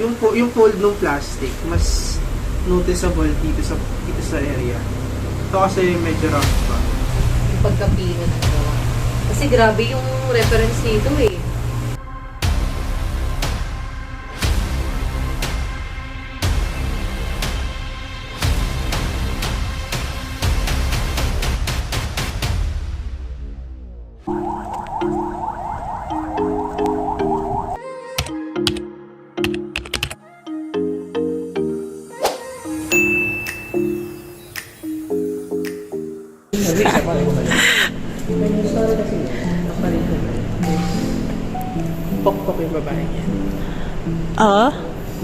yung fold ng plastic, mas noticeable dito sa area. Ito kasi medyo rough pa. Yung pagkapino na ito. Kasi grabe yung reference nito eh. Pok-pok yung babae niya. Oo.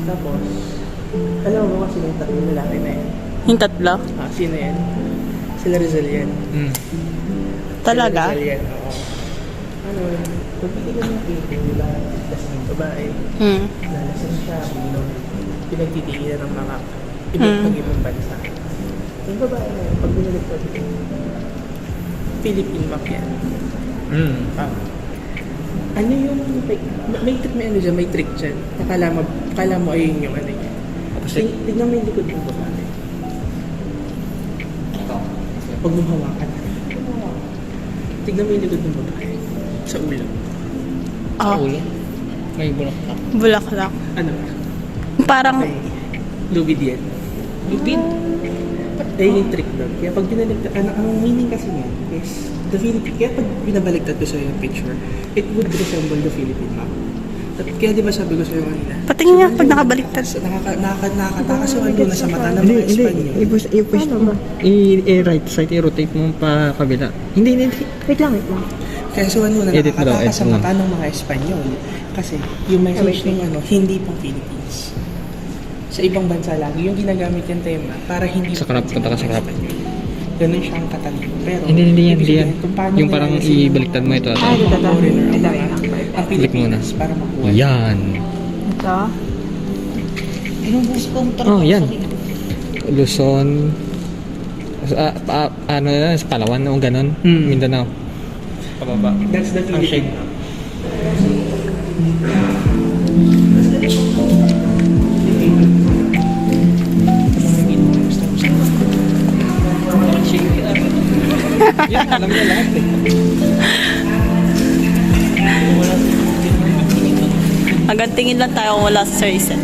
Tapos, alam mo kasi yung tatlong lalaki na yan. Yung tatlo? Sino yan? Sila Rizal yan. Talaga? Sila Rizal yan, oo. Pag titigan mo yung diba, lasing yung babae, nalasan siya, pinagtitigilan ng mga ibang bansa. Yung babae na yun, pag binaliktad ito, Philippine map yan. Ano yung, may trick dyan. Akala mo ayun yung ano niya. Tignan mo yung likod ng babae. Pag muhawakan. Tignan mo yung likod ng babae. Sa ulo. Sa ulo? May bulaklak. Bulaklak. Ano? Parang, May lubid yan. Lupin? Ayun yung trick doon. Kaya pag binaligtad, ang meaning kasi niya is the Philippine. Kaya pag binabaligtad ko sa yung picture, it would resemble the Philippine map. At kaya di ba sabi ko sa'yo kanina? patingin niya pag nakabaliktad. Nakakasuhan doon na sa mata ng mga Espanyol. I-right side, i-rotate mo pa kabila. Hindi. Wait lang. Kaya suhan mo na Edit mo daw, nakakataka edit sa mo. mata ng mga Espanyol. Kasi yung message ng hindi pang Philippines. Sa ibang bansa lagi, yung ginagamit yung tema para hindi Sa crop, punta ka sa crop. Ganun siyang katalino. Pero, Hindi yan. kung paano Yung parang nilalasin ibaliktad mo ito. mga foreigner ang mga ang Click mo na. Pilipinas para makuha. Yan. Ito. Oh, yan. Luzon. Ano na, sa Palawan o ganon. Mindanao. Pababa. That's the Ang shade. Philippine. Yan, alam niya lahat eh. Hanggang tingin lang tayo kung wala sa Sarisen.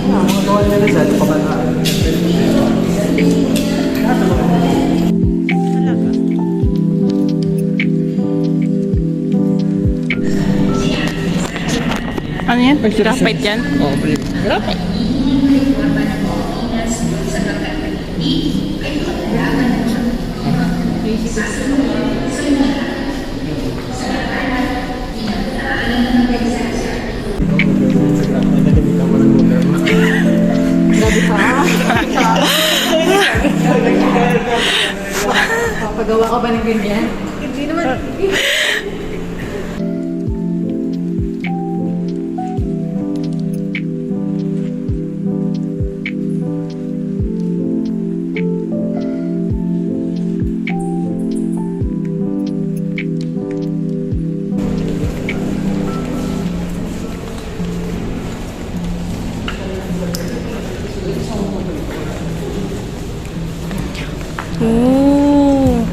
Mga gawa nila Rizal, pabataan. Talaga? Ano yan? Graphite yan? Oo, pre. Graphite. Grabe ka. Papagawa ka ba ng ganyan? Hindi naman. Ooh.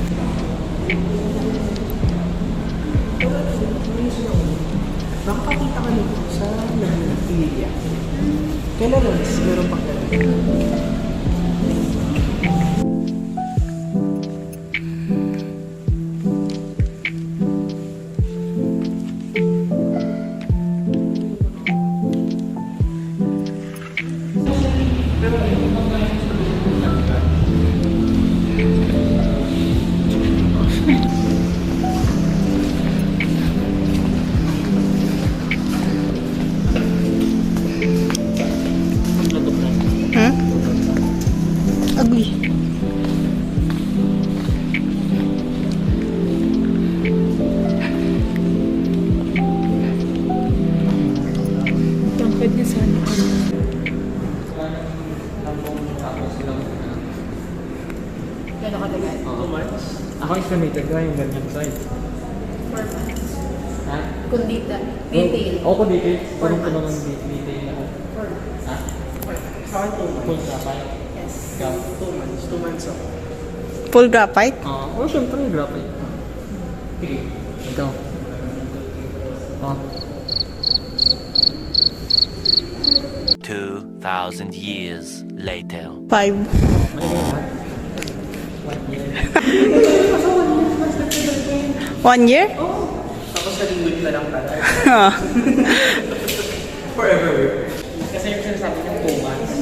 Ako estimated ko yung ganyan size. Ha? Kung detail. Detail. Oo, kung detail. Parang ko naman detail ako. Ha? Sa akin 2 months. Full graphite. Yes. Ikaw? 2 months. 2 months ako. Full graphite? Oo, syempre graphite. Sige. Ikaw? Oh. 2,000 years later. 5. One year? Tapos naging week na lang pala. Ah. Forever week. Kasi yung sinasabi niya 2 months.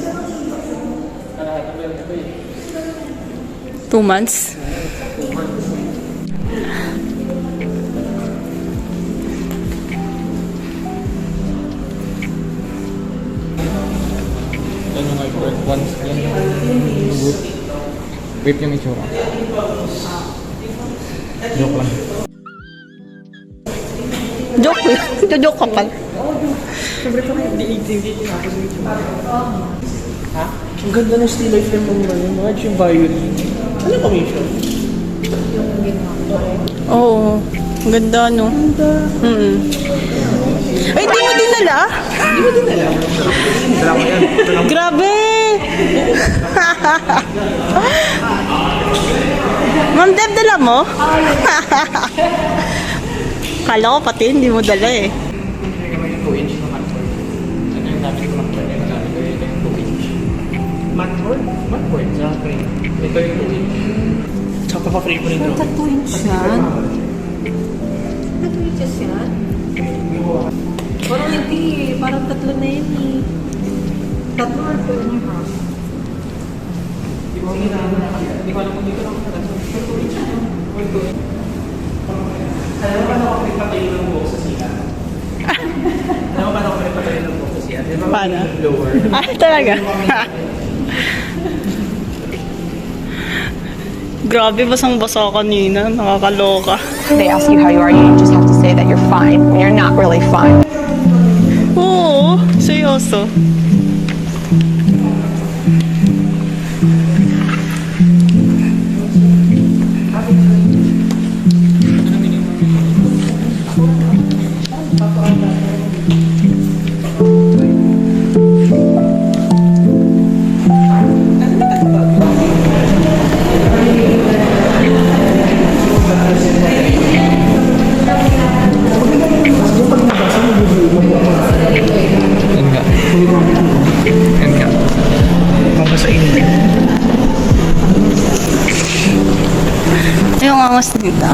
Nakakita ko yun ito eh. 2 months? 2 months. Yan yung my birth once. Yan yung whip. Whip yung itsura. Joke lang. Joke lang. Joke ka pala. Siyempre pa kayo, hindi tinapos yung itsura. Ha? Ang ganda ng still life ng mga yun. Mga yung violin. Ano commission? Oo. Ang ganda, no? Ay, di mo dinala? Hindi mo din alam. Dala ko yan. Grabe! Ma'am Deb, dala mo? Kala ko pati hindi mo dala eh. Hindi naman yung 2 inch na matboard. Ano yung dami ko matboard? Yung dami ko yung 2 inch. Matboard? Matboard sa frame. Ito yung 2 inch. Tsaka pa-free ko rin doon. 2 inch yan. 2 inches yan. Parang hindi eh. Parang 3 na yan eh. 3 or 4 and a half. Hindi ko alam kung dito lang ako talaga. Alam mo paano ako pinipatayo ng buhok sa sila? Alam mo paano ako pinipatayo ng buhok sa sila? Di ba Paano? blower? Ah, talaga? Grabe, basang-basa kanina. Nakakaloka. They ask you how you are, you just have to say that you're fine when you're not really fine. Oo, seryoso. Yan nga. Yan nga. Babasain mo. Yung angas nita.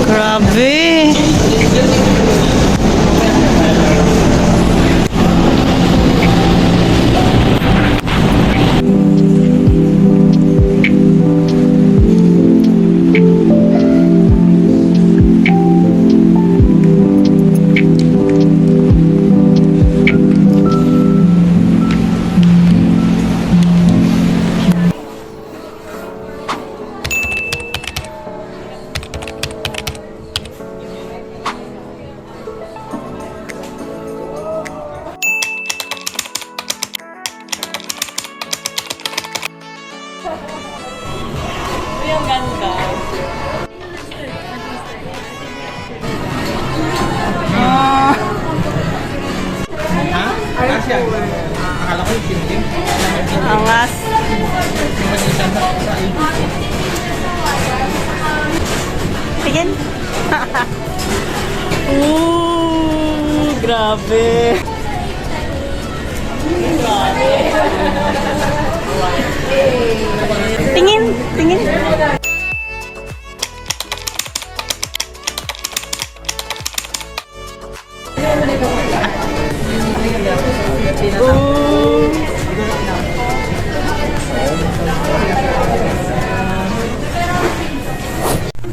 Grabe. Yung ganda. Ha? Kasi akala ko yung shielding. Angas. Tingin. Ooh, grabe. Tingin, tingin. Ooh.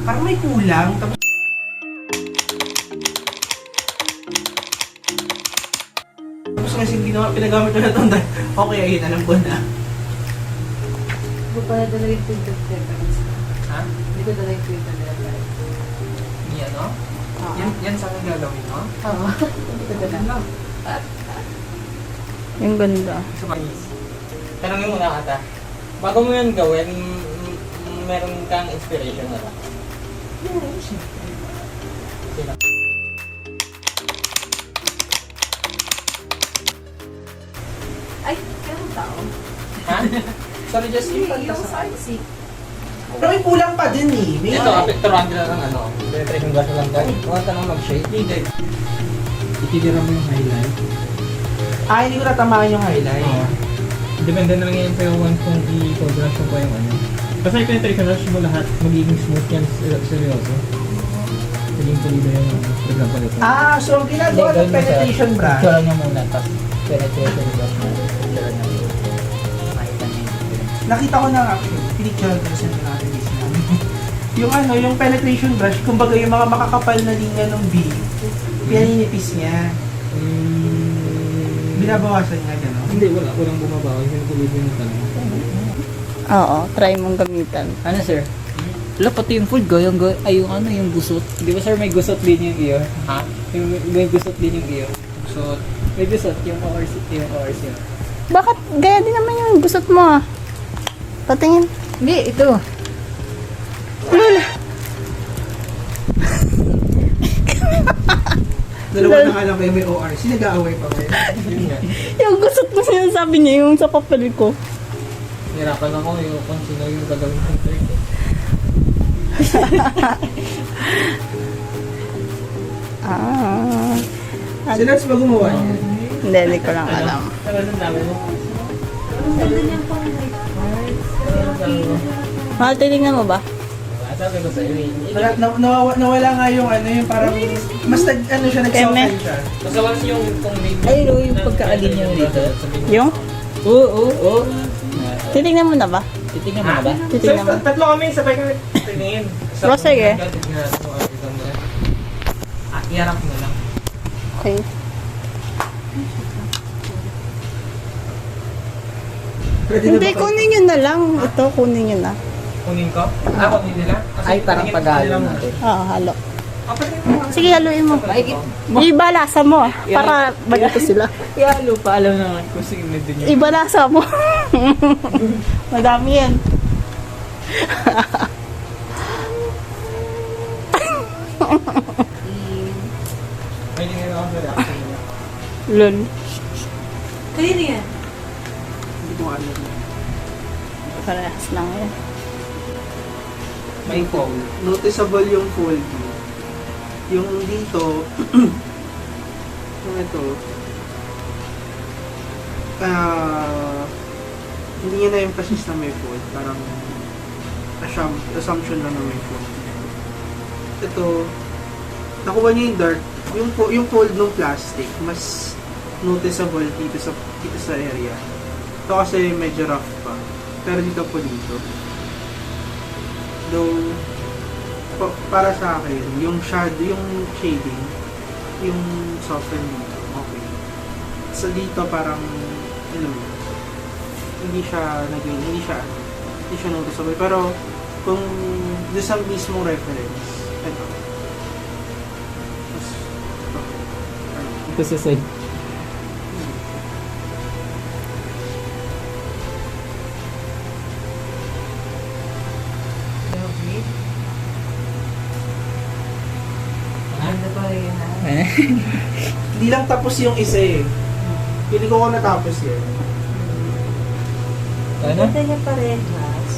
Parang may kulang. Tapos kasi pinagamit ko na ito. Okay, ayun, alam ko na. Hindi ko pala dala yung printed reference. Ha? Hindi ko dala yung filter nila guys. Yan, no? Yan sa akin gagawin, no? Oo. Hindi ko dala. Yung ganda. Tanongin mo na ata. Bago mo yan gawin, meron kang inspiration na ba? Sino? Ay, kaya tao. Ha? Sorry, just Hindi, yung artsy. Pero may kulang pa din eh. May Ito, apekturuan ka lang ano. Penetration brush lang tayo. Huwag ka nang mag-shade. Hindi. Ititira mo yung highlight. Hindi ko natamaan yung highlight. Oo. Depende na lang yan sa'yo once kung i-cold brush mo pa yung ano. Basta yung penetration brush mo lahat, magiging smooth yan, seryoso. Magiging tuloy yung ano. For example, ito. So ang ginagawa ng penetration brush, Picture niya muna, tapos penetration brush mo. Picture niya muna. Makita niya yung nakita ko na nga, pinicture ko sa natin this namin. Yung ano, yung penetration brush, kumbaga yung mga makakapal na linya ng B, pininipis niya. Binabawasan niya, gano'n. Hindi, wala. Walang bumabawa. Yung tuloy yung tanong. Oo, try mong gamitan. Ano sir? Wala pati yung food yung gusot. Di ba sir may gusot din yung iyo? Ha? May gusot din yung iyo. So, May gusot yung ORC yun. Bakit gaya din naman yung gusot mo ah? Patingin. Hindi, ito. Lula. Dalawa na nga lang kayo may ORC, nag-aaway pa kayo. yun nga. Yung gusot mo sinasabi niya, yung sa papel ko. Hirapan ako yung kung sino yung gagawin ng trick. Ah. Si Lance ba gumawa niya? Hindi ko lang alam. Ano ang dami mo? Ang ganda niyang pang like hearts. Mahal, tinignan mo ba? Sabi ko sa'yo eh. Nawala nga yung ano, yung parang, mas ano siya, nag-soften siya. Basta once yung kung may... Ayun o, yung pagkaalin niya dito. Yung? Oo. Titignan mo na ba? Titingnan mo na ba? Titignan mo. Tatlo kami, sabay kami tingin. O, sige. Iharap mo lang. Okay. Pwede na Hindi, ba kayo? kunin nyo na lang. Ito, kunin nyo na. Kunin ko? Kunin nila? Kasi Ay, parang tingin pag-halo nila natin. Oo, halo. Pwede mo. Sige, haluin mo. Ibalasa mo ah, para bagito sila. Ihalo pa, alam naman kung sino din yun. Ibalasa mo. Madami yan. May tingin ako sa reaction niya. Lol. Kaya na yan. Hindi ko alam. Parehas lang yan. May fold. Noticeable yung fold. Yung dito, yung ito, hindi niya na-emphasize na may fold. Parang assumption lang na may fold. Ito, nakuha niya yung dark. Yung fold ng plastic, mas noticeable dito sa area. Ito kasi medyo rough pa. Pero dito po dito. Though, para sa akin, yung shadow, yung shading, yung soften dito, okay. So dito parang, hindi siya noticeable. Pero, kung doon sa mismong reference, ito. Ito sa side. Ganda pa rin ha. Hindi lang tapos yung isa eh. Pili ko natapos yan. Ano? Ganda niya pa rin has.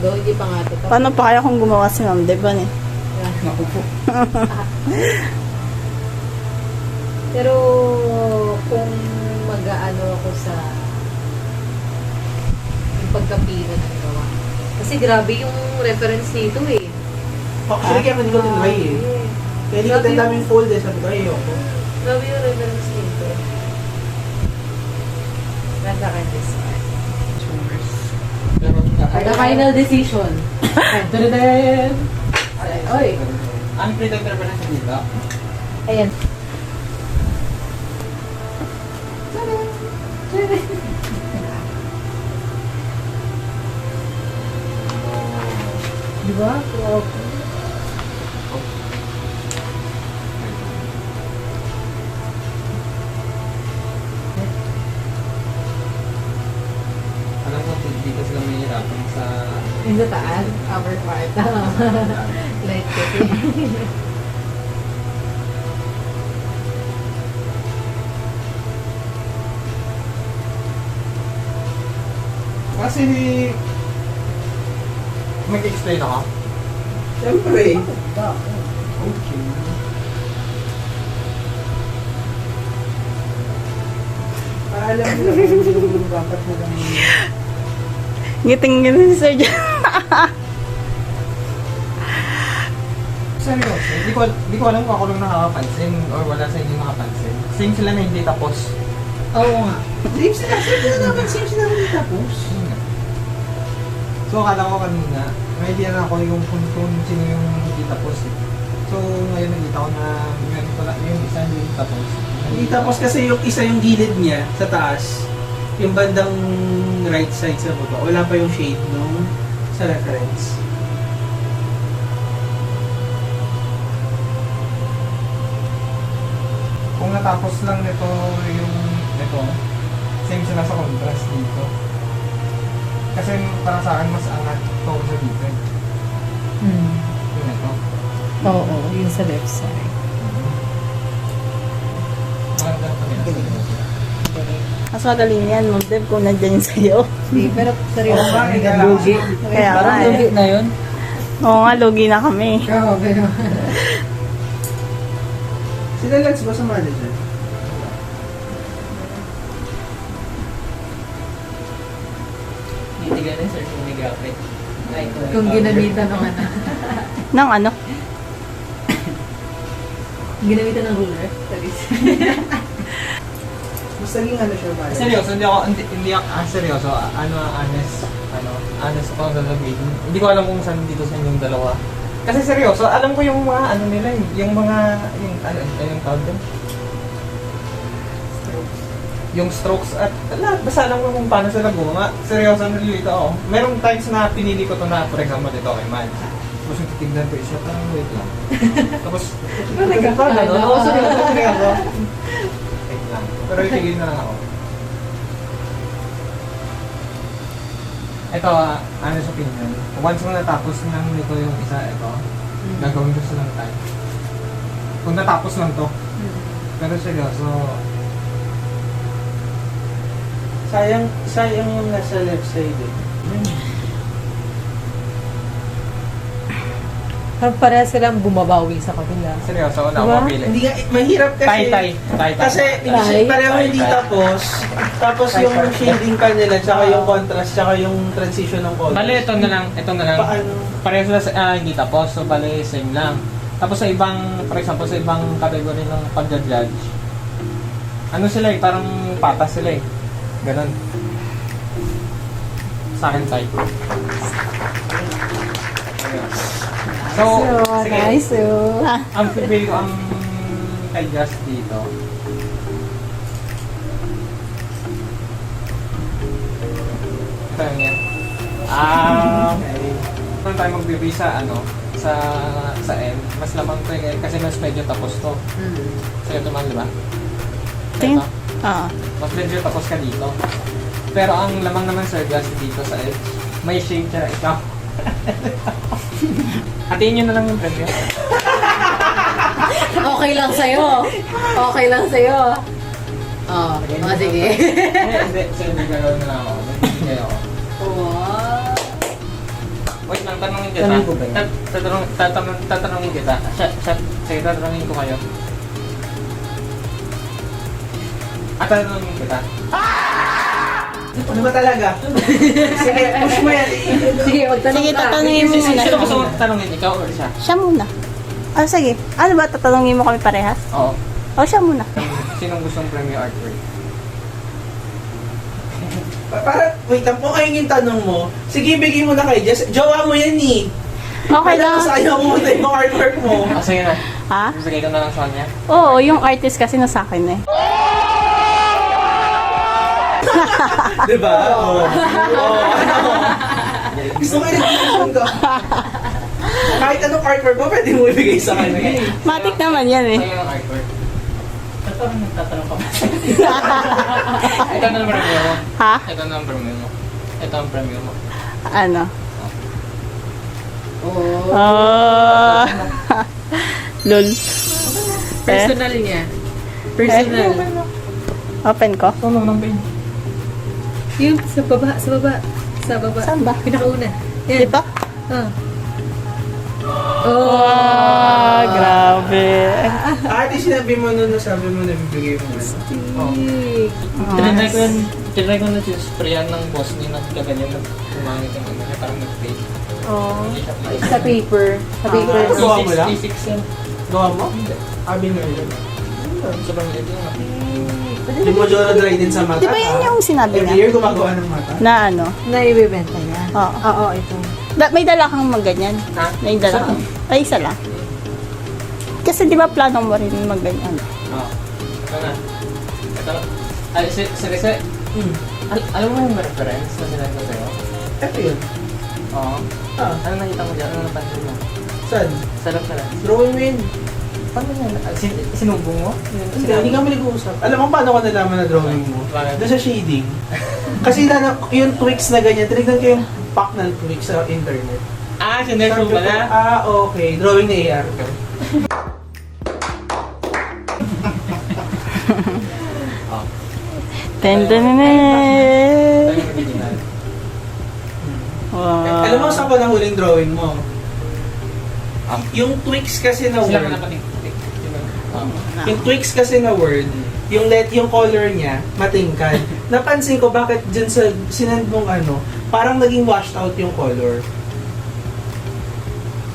Though hindi pa nga ito. Paano pa kaya kung gumawa si Ma'am Devan eh? Naku po. Pero kung mag-aano ako sa yung pagkapino ng gawa. Kasi grabe yung reference nito eh. Actually, kaya hindi ko tinry eh. Kaya hindi ko Grabe daming fold eh. Sabi ko, ayoko. Grabe yung reference nito. Ganda ka this one. The final decision. Tududun! Oy! Ang predictor pa na siya dito? Ayan. Di ba? Oo. Alam mo, dito sila may hirapan sa... Yung sa taas, upper part. Light kasi. Kasi... Mag-explain ako? Siyempre. Okay. Para alam mo lang kung dapat mo lang. Ngiting-ngiting si Sir John. Seryoso, di ko alam kung ako lang nakakapansin or wala sa inyo nakapansin. Same sila na hindi tapos. Oo nga. Same sila hindi tapos. So, akala ko kanina, may idea na ako yung kung sino yung hindi tapos eh. So, ngayon nakita ko na meron pala yung isa hindi tapos. Hindi tapos kasi yung isa yung gilid niya sa taas. Yung bandang right side sa baba. Wala pa yung shade nung sa reference. Kung natapos lang nito yung nito, same sila sa contrast dito. Kasi para sa akin mas angat to sa dito eh. Yung ito. Oo, yun sa left side. Maganda pa rin. Mas magaling yan, mag-dev kung nandyan yun sa'yo. Hindi, pero seryoso. Oo nga, Lugi. Kaya nga Parang eh. lugi na yun. Oo nga, lugi na kami. Oo, pero... Sila Lags ba sa manager? Hindi ganun, sir, kung may graphic. Kung ginamitan ng ano. Nang ano? Ginamitan ng ruler. Talis. Mas naging ano siya manager? Seryoso, hindi ako, seryoso, honest ako sasabihin. Hindi ko alam kung saan dito sa inyong dalawa. Kasi seryoso, alam ko yung mga ano nila, yung mga, yung tawag doon? Yung strokes at lahat, basta alam ko kung paano sila gumawa. Seryoso, nalilito ako. Merong times na pinili ko to na, for example, dito kay Mads. Tapos yung titignan ko siya, parang wait lang. Tapos, seryoso. Wait lang. Pero itigil na lang ako. Ito, honest opinion. Once mo natapos lang nito yung isa, ito, gagawin ko silang time. Kung natapos lang to. Pero seryoso, Sayang yung nasa left side eh. Parehas silang bumabawi sa kabila. seryoso, wala Diba? akong mapili. Hindi nga, mahirap kasi. Tay. Kasi pareho hindi tapos. Tapos yung shading pa nila, tsaka yung contrast, tsaka yung transition ng colors. Bale, ito na lang. Paano? Pareho sila sa, hindi tapos, so bale, same lang. Tapos sa ibang, for example, sa ibang category ng pagja-judge, ano sila eh, parang patas sila eh. Ganon. Sa akin, type. So, sige. Nice. Ang pipili ko ang kay Just dito. Ito yun yan. Kung tayo magbibigay sa sa end, mas lamang to eh, kasi mas medyo tapos to. So ito man, di ba? Tingin? Ito, Oo. mas medyo tapos ka dito. Pero ang lamang naman sir, Just dito sa edge, may shade siya ikaw. Hatiin nyo na lang yung premyo. Okay lang sa'yo. Okay lang sa'yo. Oh, sige. Hindi, sir, hindi gagawin na lang ako. Nagbibigay ako. Wow. Wait lang, tanongin kita. Tanong ko ba yun? Tatanungin kita. Sige, tatanungin ko kayo. Tatanungin kita. Ano ba talaga? Sige, push mo yan. Sige, magtanong Sige, ka. tatanungin mo muna. Sino gusto mo tanungin? Ikaw or siya? Siya muna. Ah, sige. Ano ba, tatanungin mo kami parehas? Oo. O, siya muna. Sinong gustong premium artwork? Para, wait lang, kung ayun yung tanong mo, sige, bigay mo na kay Jess. Jowa mo yan eh. Okay lang. Tapos ayaw mo na yung artwork mo. Sige na. Ha? Bigay ko na lang sa kanya. Oo, yung artist kasi nasa akin eh. Diba? Oo. Gusto ko yung ko. Kahit anong artwork mo, pwede mo ibigay sa kanya. Matik naman yan eh. Sa'yo ang artwork. Ito ang nagtatanong ka ba? Ito ang premium mo. Ha? Ito ang premium mo. Ito ang premium mo. Ano? Oh. Oh. Lol. Personal niya. Personal. Open ko? Tulong ng page. Yung sa baba, sa baba. Sa baba. Saan ba? Pinakauna. Yan. Dito? Ah. Oh, grabe. Ate, sinabi mo nun, sabi mo na bibigay mo. Tinry ko na siya sprayan ng boss ni nagkaganyan na kumangit yung ano niya, parang nag-fake. Oh. Hindi siya fake. Sa paper. Sa paper. Gawa mo lang? T6 yan. Gawa mo? Abi mo yun. Sobrang liit yun. Yung mo dry din sa mata. Di ba yun yung sinabi Every niya? year gumagawa ng mata. Na ano? Na ibibenta niya. Oo. Oo, ito. May dala kang magganyan? Ha? May dala kang? Ay, isa lang. Kasi di ba plano mo rin magganyan? Oo. Ito na. Ito. Ay, seryoso. Alam mo yung reference na sinabi ko sa'yo? Ito yun. Oo. Ah, Ano nakita mo dyan? Ano napansin mo? saan? Sarap na lang. Drawing mo yun. Paano yan? Sinubong mo? Hindi kami nag-uusap. Alam mo paano ko nalaman na drawing mo? Bakit? Doon sa shading. Kasi yung tweaks na ganyan, tinignan ko yung pack ng tweaks sa internet. Ah, sinurso Sabi ko, pala? okay. Drawing ni AR ko. Tendenenet! Ito yung original. Wow. Alam mo saan ko na huling drawing mo? Yung tweaks kasi na Sila ka word. napating-tik. Yung tweaks kasi na word, yung color niya, matingkad. Napansin ko bakit dyan sa sinend mong ano, parang naging washed out yung color.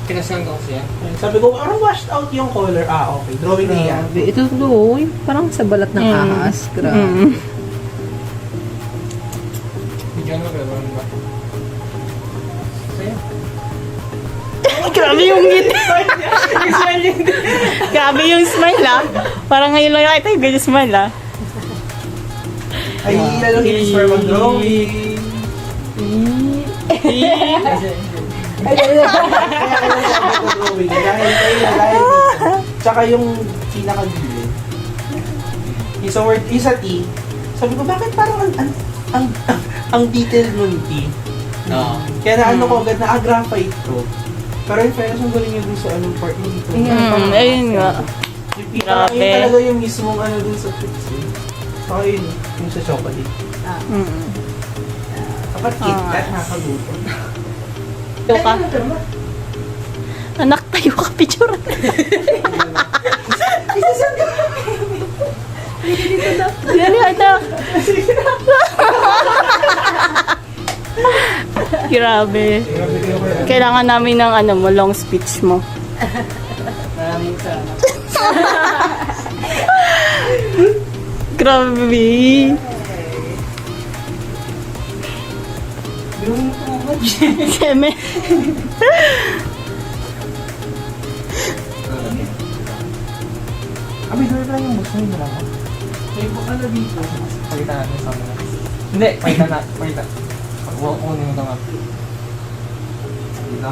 Pinasang ko siya. Sabi ko, parang washed out yung color. Ah, okay. Drawing na yan. Grabe. Ito no, parang sa balat ng ahas. Grabe. Bigyan mo ba? Sa'yo. Grabe yung ngiti. Grabe yung smile ah. Parang ngayon lang nakita yung ganyan smile ah. Ay, lalo in-inspire mag-drawing. Kaya alam sabi ko drawing. Dahil dito. Tsaka yung pinaka-gilid. Yung sa word, yung sa T, sabi ko, bakit parang ang detail nun T? Oo. Kaya na ano ko agad na graphite to. Pero in fairness, ang galing yun dun sa anong part mo dito. Ayun nga. Yung pinaka, Grabe. yun talaga yung mismong ano dun sa tips eh. Saka yun, yung sa chocolate. Kapag KitKat, nakakaguto. Tayo ka. Anak, tayo ka, picture. Dali, anak. Grabe. Kailangan namin ng ano mo, long speech mo. Maraming salamat. Grabe. Seme. Abi, doon lang yung gusto nyo lang. May book ano dito. Palitan natin sa mga. Hindi, palitan na. Palitan. Huwag ko nyo ito nga. Dito?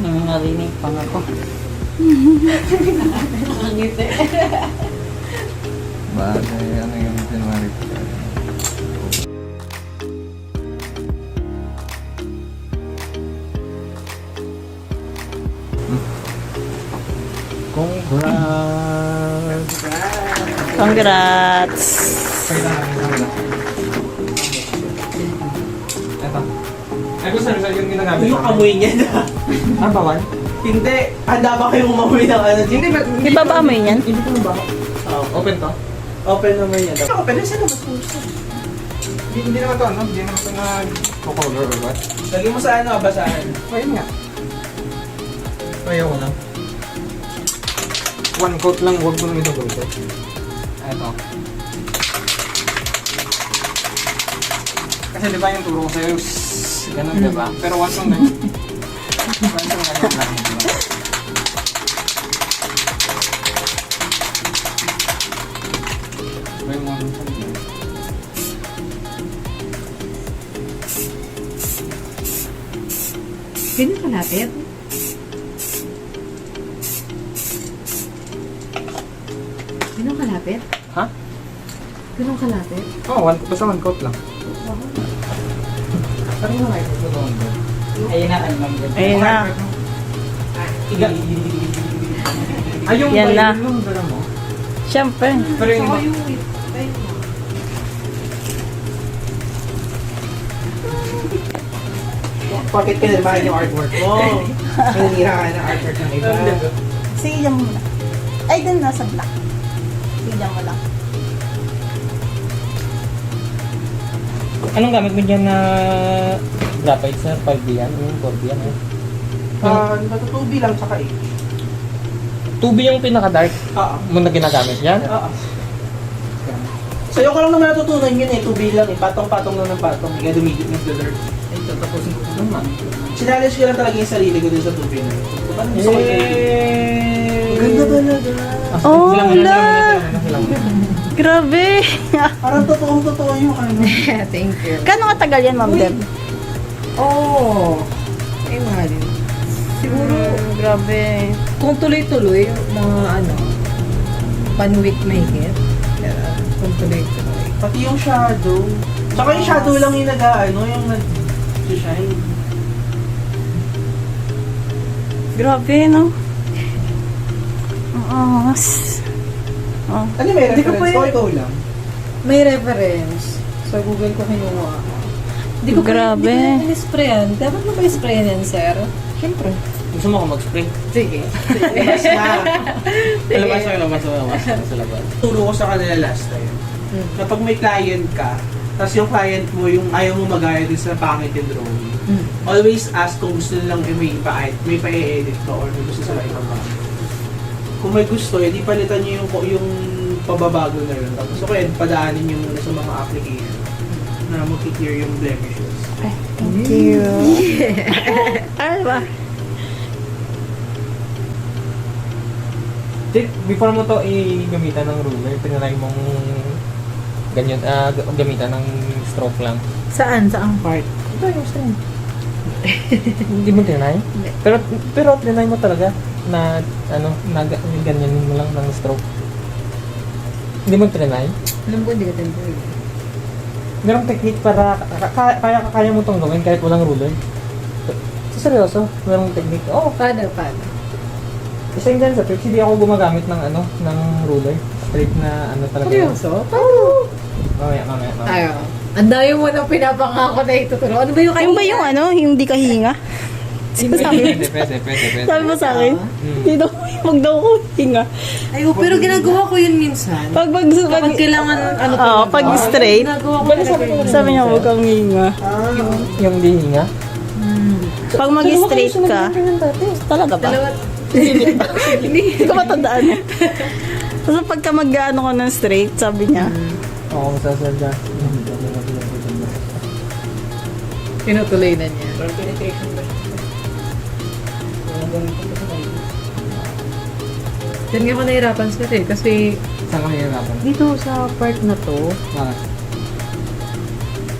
Nangarinig pa nga ako. Bagay, ano yung pinamari ko? Congrats! Congrats! Ito. Ay, gusto nyo yung ginagamit Yung amoy niya na. Ah, bawal? Hindi, handa ba kayong umamoy ng ano? Hindi, Di ba ba amoy yan? Hindi ko na ba? Open to? open naman yan. Open na sila, mas gusto. Hindi naman to, ano? Hindi naman to nag-color or what? Lagyan mo sa ano, basahan. Ayun nga. Ayaw ko lang. One coat lang, huwag ko nang ito gawin. Ito. Kasi Kasi di ba yung turo ko sa'yo, ganun di ba? Pero once yung ganyan, once yung ganyan lang, di ba? May mga Ganyan kalapit? Ganun kalapit? Ha? Ganun kalapit? Oo, basta one coat lang. Parang yung hyper ko doon. Ayun na, ano lang. Ayun na. Ay, yung Yan na. yung dala mo. Siyempre. Pero yung Saka iba, yung ay, Bakit ka nilmahan yung artwork mo? Nanira ka ng artwork ng iba. Sige mo muna. Ay, dun nasa black. Sige mo lang. Anong gamit mo dyan na graphite sir? 5B yan? Yung 4B yan? Natutubi lang tsaka 8. 2B yung pinaka-dark Oo. mo na ginagamit yan? Oo. Sa'yo ko lang naman natutunan yun eh. Tubi lang eh. Patong-patong lang ng patong. Kaya dumidit ng dirt. Ay, tatapusin ko naman. Challenge ko lang talaga yung sarili ko dun sa tubi na yun. Paano gusto ko yun? Ang ganda talaga. Oh, Sila muna, la! sila muna. Grabe! Parang totoong-totoo yung ano. thank you. Gano'ng katagal yan, Ma'am Deb? Oh, ay mahal. Siguro, Grabe. kung tuloy-tuloy, mga ano, 1 week may hit. Kung tuloy-tuloy. Pati yung shadow. Tsaka yung shadow lang yung nag-ano, yung nag-shine. Grabe, no? Oo. Oh. Ano may Hindi ko reference pa ko? yun. Ikaw lang. May reference. Sa Google ko kinuha. Hindi ko Grabe. Hindi ko in-sprayan. Dapat mo ba i-sprayan yan, sir? Siyempre. Gusto mo ako mag-spray? Sige. Labas na. Labas mo, labas mo, labas mo sa labas. Turo ko sa kanila last time. Na pag may client ka, tapos yung client mo, yung ayaw mo mag-gaya din sa pangit yung drawing, always ask kung gusto nilang may pa-edit ka or may gusto sila ipapangit. Kung may gusto, edi palitan nyo yung pababago na yun. Tapos okay, padaanin nyo muna sa mga application na mag-clear yung blemishes. Thank you. Ano ba? Before mo to i-gamitan ng ruler, tinry mong ganyan, gamitan ng stroke lang. Saan? Saang part? Ito yung strength. Hindi mo tinry? Pero tinry mo talaga na ganyanin mo lang ng stroke. Hindi mo tinry? Alam ko, hindi ka tempoy. Merong technique para kaya mo tong gawin kahit walang ruler. Seryoso, merong technique. Oh, Paano? isa yung dyan sa tricks, hindi ako gumagamit ng ng ruler. Straight na talaga. Seryoso? Mamaya. Ayaw. Ang dami mo nang pinapangako na ituturo. Ano ba yung Yung ba yung yung hindi kahinga? Sabi Pwede. mo sa akin, hindi daw, wag daw ko hinga. Ay, pero ginagawa ko yun minsan. Kapag kailangan, ano Oo, talaga. pag straight, Ginagawa ko talaga. sabi niya, wag kang hinga. Yung dihinga. Pag mag-straight ka, talaga ba? Dalawa. Hindi ko matandaan eh. Tapos pagka mag-ano ka ng straight, sabi niya, Oo, masasadya. Tinutuloy na niya. Diyan nga ako nahirapan sir eh. Kasi Saan ka nahihirapan? dito sa part na to, Bakit?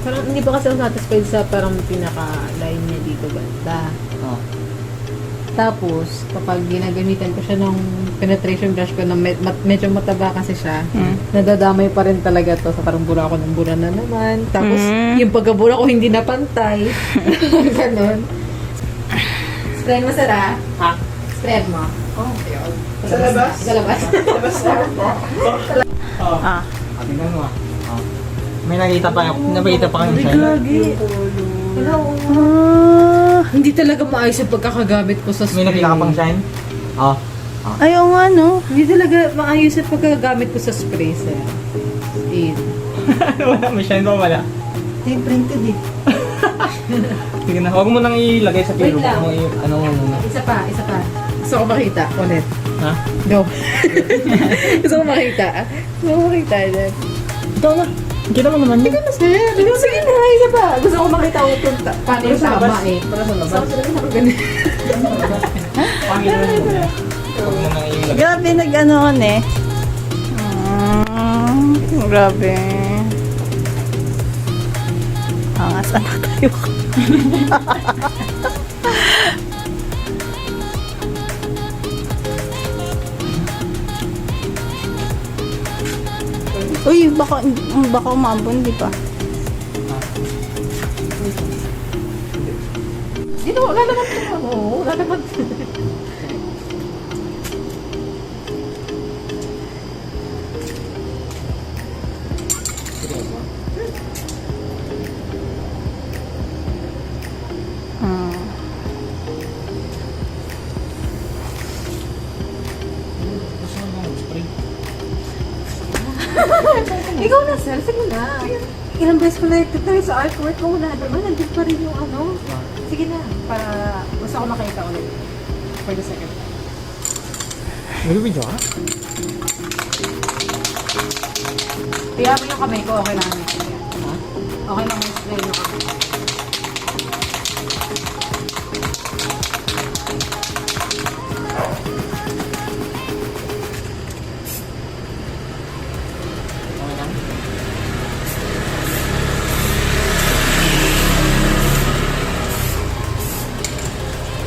parang hindi pa kasi ako satisfied sa parang pinaka-line niya dito banda. Oo. Tapos, kapag ginagamitan ko siya ng penetration brush ko na medyo mataba kasi siya, nadadamay pa rin talaga to. So, parang bura ko ng bura na naman. Tapos, yung pagkabura ko hindi na pantay. Ganon. Spread mo, Sarah. Ha? Spread mo. Oh, ayun. Sa labas? Sa labas. Tingnan mo ah. May nakita pa kang shine. Hello. Hindi talaga maayos yung pagkakagamit ko sa May spray. nakita ka pang shine? Oo. ayaw nga no. Hindi talaga maayos yung pagkakagamit ko sa spray, sir. Wala, may shine ba wala? Hey, printed eh. Sige na, huwag mo nang ilagay sa Wait pilo. lang. Huwag mo ano mo muna. Isa pa. Gusto ko makita. Ulit. Ha? Go. Gusto ko makita. Gusto ko makita. Ikaw na. Kita mo naman yun. Sige na, isa pa. Gusto ko makita ko kung paano yung tama eh. Para sa labas. Saan sila nakaganit? Panginoon mo na. Huwag mo nang ilagay. Grabe, nag-anoon eh. Grabe. Angas, anak tayo. Uy, baka umambon, di ba? Dito, wala naman ito. Oo, wala naman. Hmm. Ikaw na, sir. Sige na. Ilang beses ko na nagtitry sa artwork ko na naman. Nandun pa rin yung ano. Sige na. Para gusto ko makita ulit. For the second time. Nag-video ka? Kaya mo yung kamay ko, okay lang. Okay lang yung spray yung kamay.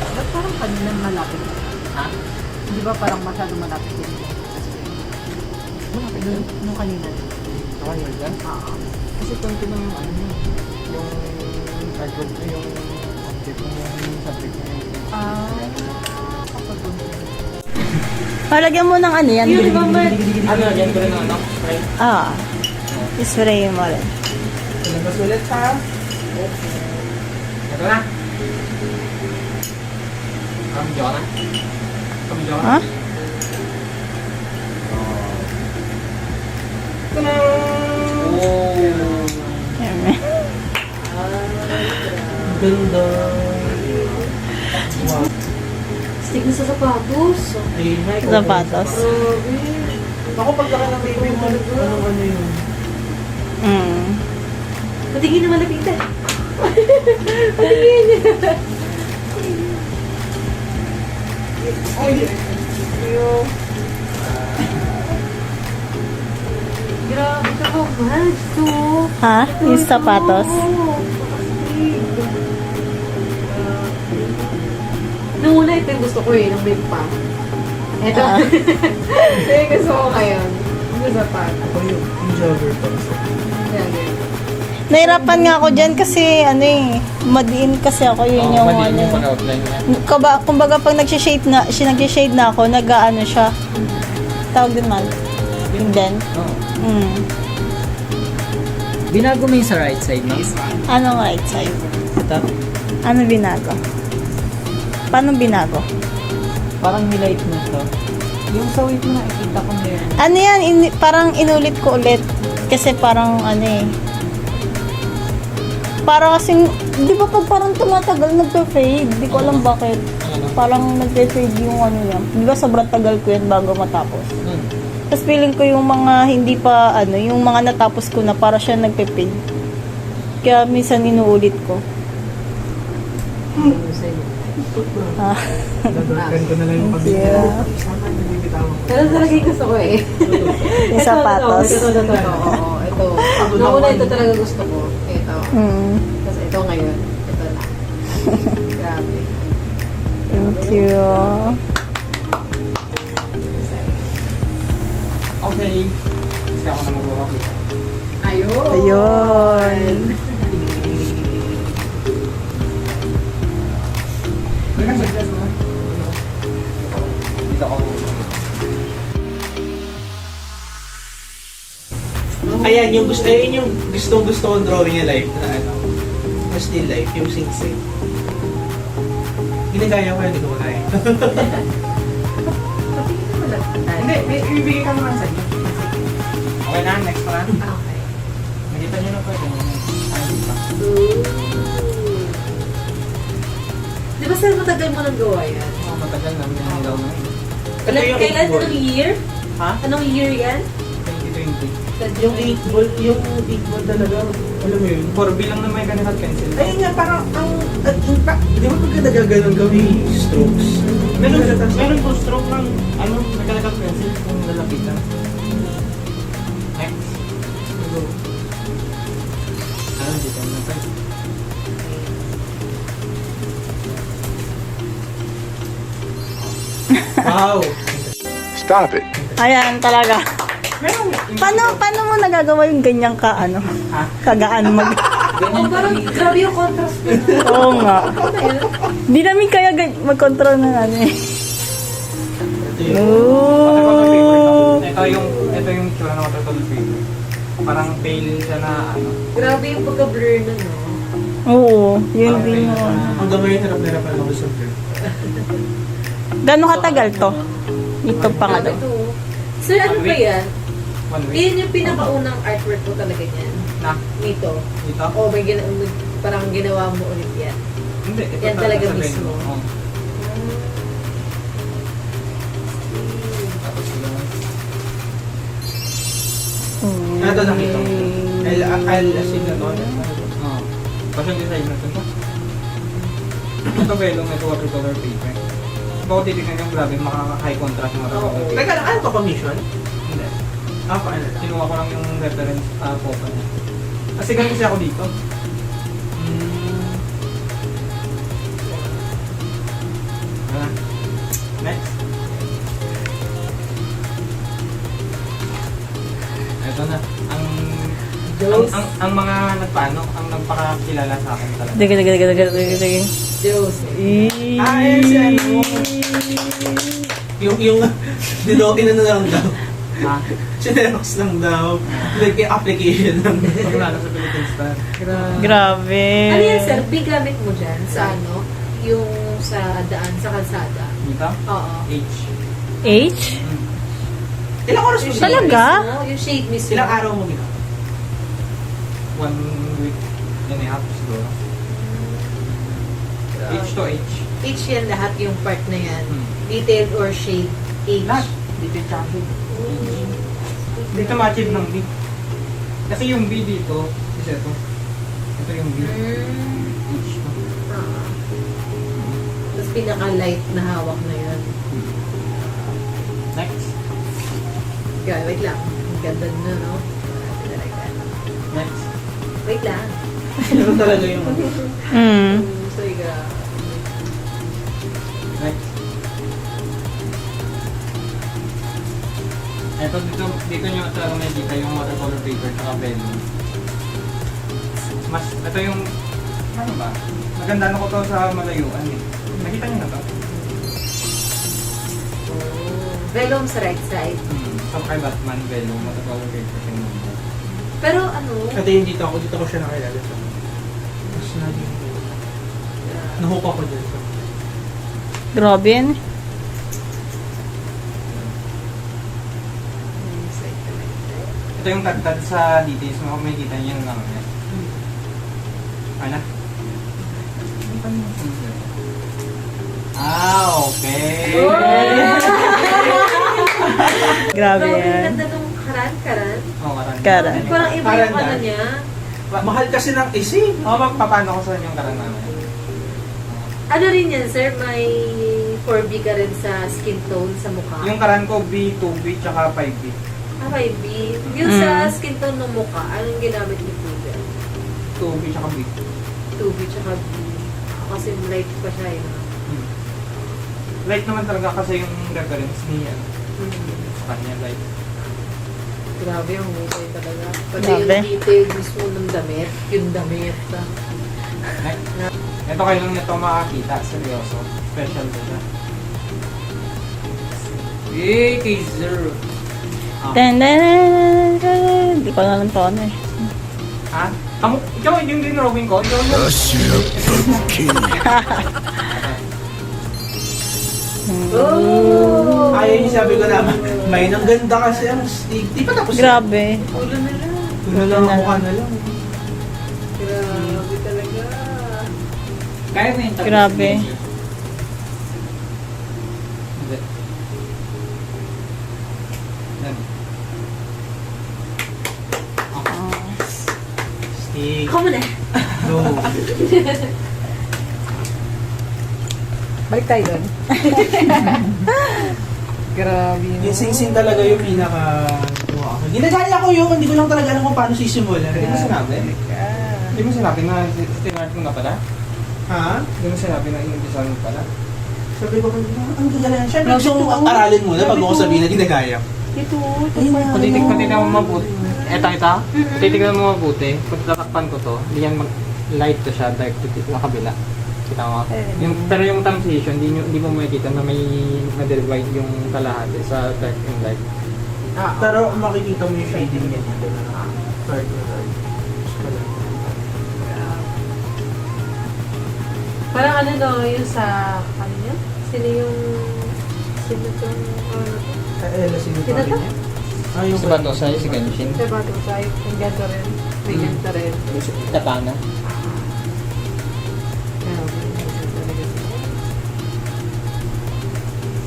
Ba't parang kanina malapit? Ha? Di ba parang masyadong malapit din? Nung kanina. Ako yun dyan? Oo. Kasi konti lang yung ano yun. Yung artwork na yung object mo yung subject mo yung Palagyan mo ng ano yan. ano, yan ko rin ang ano? Right? Ah. Ispray mo rin. Ilabas ulit ha? Ito na. Kamidyo ka na? Kamidyo ka na? Ha? Oh. Ganda. Stick na sa sapatos. Ayun na, ikaw. Sapatos. Ako pag laki ng baby mo, ano yun? Mm. Patingin na malapitan. Grabe ka po, Mads. Ha? Yung sapatos? Nung una, ito yung gusto ko eh, nung big pa. Ito. Ito yung gusto ko ngayon. Yung sapatos. Ako yung jogger pa. Yan, yan. Nahirapan nga ako dyan kasi ano eh, madiin kasi ako yun yung mali ano. yung pag-outline niya. Kumbaga pag nag-shade na ako, nag-ano siya. Tawag din man. Yung den. Oo. Mm. Binago mo yung sa right side, no? Anong right side? Ito. Ano binago? Paano binago? Parang nilight mo to. Yung sa wait mo nakikita ko na yun. Ano yan? Parang inulit ko ulit. Kasi parang ano eh. Para kasing, di ba pag parang tumatagal, nagpe-fade. Di ko alam bakit. Parang nagpe-fade yung ano yan. Di ba sobrang tagal ko yan bago matapos. Tapos feeling ko yung mga hindi pa, ano, yung mga natapos ko na para siya nagpe-fade. Kaya minsan inuulit ko. Ah. Dadagkan ko na lang yung pamilya. Yeah. Sana hindi bitawan ko. Pero talaga yung gusto ko eh. Yung sapatos. Ito. Oo, ito. Nung una, ito talaga gusto ko. Ito. Mm. Tapos ito ngayon. Ito na. Grabe. Thank you. Okay. Kasi ako na mag-walk. Ayun. Ayun. Dito ako. Ayan, yung gusto, ayun yung gusto kong drawing yung life na ano. Na still life, yung sing-sing. Ginagaya ko yun, hindi ko kaya. Hindi, may ibigay ka naman sa inyo. Okay na, next pa lang. Okay. Nakita nyo na po ito. Ay, di ba? Di ba sir, matagal mo nang gawa yan? Oh, matagal na, may nanggaw na yun. Kailan? Anong year? Ha? Anong year yan? 2020. Yung 8 ball, yung 8 ball talaga, alam mo yun. 4B lang na mechanical pencil. Ayun nga, parang ang impact, di ba pagka nagaganon gawin strokes? Meron po stroke ng mechanical pencil kung lalapitan. Next. Dito na tayo. Wow! Stop it. Ayan, talaga. Meron. Paano mo nagagawa yung ganyang kagaan mag... Parang grabe yung contrast ko. Oo nga. Di namin kaya mag-control na namin. Oh. Ito yung tsura ng watercolor paper. Parang pale siya na Grabe yung pagka-blur na, no? Oo, yun din. Ang gamay yung hirap-hirapan ako sa film. Gano'ng katagal to? Ito pa nga Grabe daw. to. Sir, ano ba yan? 1 week. Yan yung pinakaunang artwork mo talaga niyan. Na? Nito. Dito? O may parang ginawa mo ulit yan. Hindi. Ito Yan talaga sa mismo. venue. Oo. Tapos yun. Ito nakita ko. I'll assume na no? Oo. Fashion designer to. Ito velong, ito watercolor paper. Kung titignan yung grabe, maka-high contrast yung watercolor paper. Teka lang, ano pa commission? Hindi. Ah, paano lang? Kinuha ko lang yung reference photo niya. Kasi ganun kasi ako dito. Next. Ito na. Ang mga nagpaano, ang nagpakakilala sa akin talaga. Sige. Diyos. Ah, yun si ano. Yung dilokin na lang daw. Ha? Chinerox lang daw. Like yung application lang. Pagkilala sa Philippines Star. Grabe. Ano yan, sir? Bigamit mo dyan sa ano? Yung sa daan, sa kalsada. Dito? Oo. H. H? Ilang oras mo Yung siya? shade Talaga? mismo, yung shade mismo. Ilang araw mo ginawa? 1 week and a half siguro. H to H. H yan lahat yung part na yan. Hmm. Detail or shade. H. Lahat. Dito yung tsaka dito ma-achieve ng B. Kasi yung B dito, is ito. Ito yung B. H to. Tapos pinaka-light na hawak na yan. Next. Kaya, wait lang. Ang ganda na, no? Next. Wait lang. Ano talaga yung Sorry ka. Next. Ito dito nyo talaga nakikita yung watercolor paper sa vellum. Ito yung, ano ba? Maganda na ko to sa malayuan eh. Nakita nyo na to? Vellum sa right side. Sa kay Batman vellum, watercolor paper sa inyo. Pero ano, Ito yung dito ko siya nakilala sa. Tapos naging, nahook ako dyan sa. Grabe yan. Ito yung tagtad sa details mo, may kita niyo yung lang yan. Ano? Okay. Grabe grabe yung yan. ganda nung karan. Oh, karan. Karan. Parang iba yung ano niya. Mahal kasi ng isip. Paano ko sa inyo yung karan namin? Ano rin yan, sir? May 4B ka rin sa skin tone sa mukha. Yung karan ko, B, 2B, tsaka 5B. Ah, 5B. Yung sa skin tone ng mukha, anong ginamit ni Kuya? 2B, tsaka B. 2B tsaka B. Kasi light pa siya eh. Light naman talaga kasi yung reference niya. Sa kanya, light. Grabe ang husay talaga. Pati Grabe. yung detail mismo ng damit. Yung damit. Ito kayo lang nito makakita. Seryoso. Special to siya. Yay! Kay Zero. Hindi ko alam to ano eh. Ha? Ikaw yung dinrawing ko? Ikaw yung... Oh! Ayaw yung sabi ko naman, may nang ganda kasi ang stick. Di pa tapos. Grabe. Ulo na lang. Tulo lang ang mukha na lang. Grabe talaga. Kaya mo yung tapos. Grabe. Hindi. Yan. Ako muna. No. Balik tayo doon. Grabe. no? Yung sing-sing talaga yung pinaka... Wow. Ginagaya ko yun, hindi ko lang talaga alam kung paano sisimulan. Hindi mo sinabi? Hindi mo sinabi na tinart mo na pala? Ha? Hindi mo sinabi na inumpisa mo pala? Sabi ko, ang gagalan. Siyempre, gusto kong aralin muna bago ko sabihin na ginagaya. Ito. Kung titignan mo mabuti, ito, titignan mo mabuti, kung tatakpan ko to, hindi yan light to siya, dark to sa kabila. Kita mo? Pero yung transition, hindi mo makikita na may na-divide yung kalahati sa dark and light. Pero makikita mo yung shading niya dito na dark na dark. Parang ano no, yung sa, ano yun? Sino itong, Sino Sino to? niya? Yung Sa bato, sa si Genshin. Sa bato tayo, yung ganito rin. May ganito rin. Katana.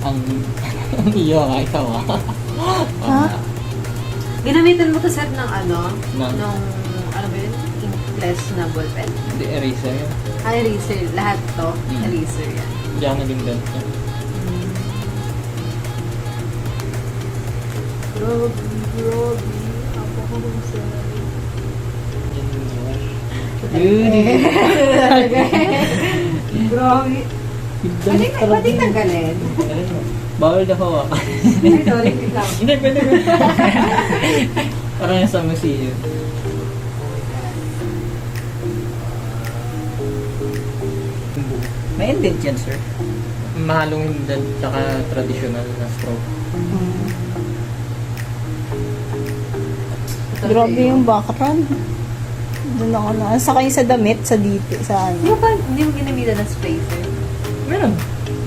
Ang iyo nga, ikaw ah. Ha? Ginamitan mo to set ng ano? Ng- Nung, ano ba yun? Inkless na ballpen. Hindi, eraser yun. Eraser. Lahat to, Mm. eraser yan. Hindi ako naging ganito. Grabe. Ako ko kung sorry. Grabe. Pwede tanggalin. Bawal na hawa. Ay, sorry, wait lang. Hindi, pwede. Parang yung sa museum. May indent yan, sir. Mahalong indent tsaka traditional na stroke. Grabe yung background. Doon ako na. Saka yung sa damit, sa dito, sa Hindi ano. mo ba, hindi mo ginamitan ng sprayer? Meron.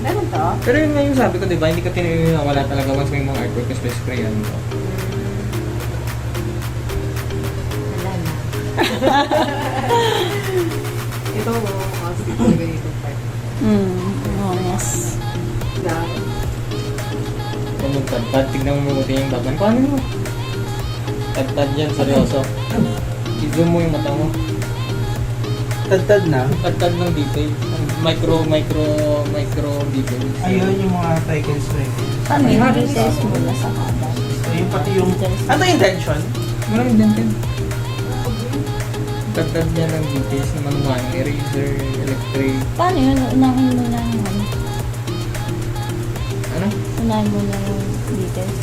Meron to? Pero yun nga yung sabi ko, di ba? Hindi ko tinawala talaga once may mga artwork na sprayan mo. Wala na. Ito mo, kasi talaga dito part. Oh, yes. Grabe. Kung magtadtad, tignan mo mabuti yung Batman. Kung ano mo? Tadtad yan, seryoso. I-zoom mo yung mata mo. Tad-tad na. Tadtad ng detail. Micro details. Ayun yung mga Tekken Strike. Paano yung recess mula sa kada? Ayun pati yung... Ano yung intention? Walang indented. Tadtad niya ng details na manuang eraser, electric. Paano yun? Unahin mo na yung ano. Ano? Unahin mo na yung details.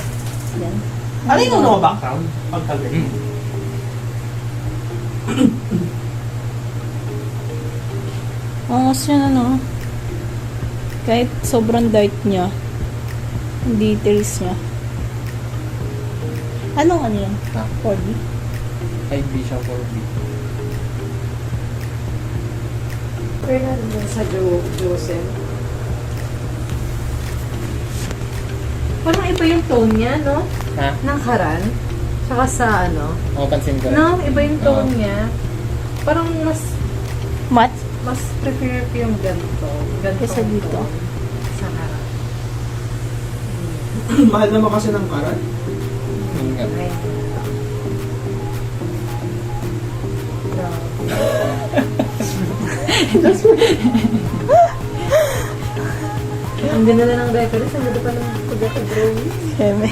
Yan. Ano yung ano background? Pagtagal. Ang siya ano. Kahit sobrang dark niya. Yung details niya. Anong ano yan? Ha? 4D? 5B siya 4B. Pero natin sa Joseph. Parang iba yung tone niya, no? Ha? Ng Haran. Tsaka sa ano. Oo, pansin ko rin. No, iba yung tone Oo. niya. Parang Mat? mas prefer ko yung ganito. Ganito. Kesa dito. Sa Haran. Mahal naman kasi ng karat. Yun nga. Ay. Ang ganda na ng reference. Ang ganda pa ng pagkakadrawing. Siyempre.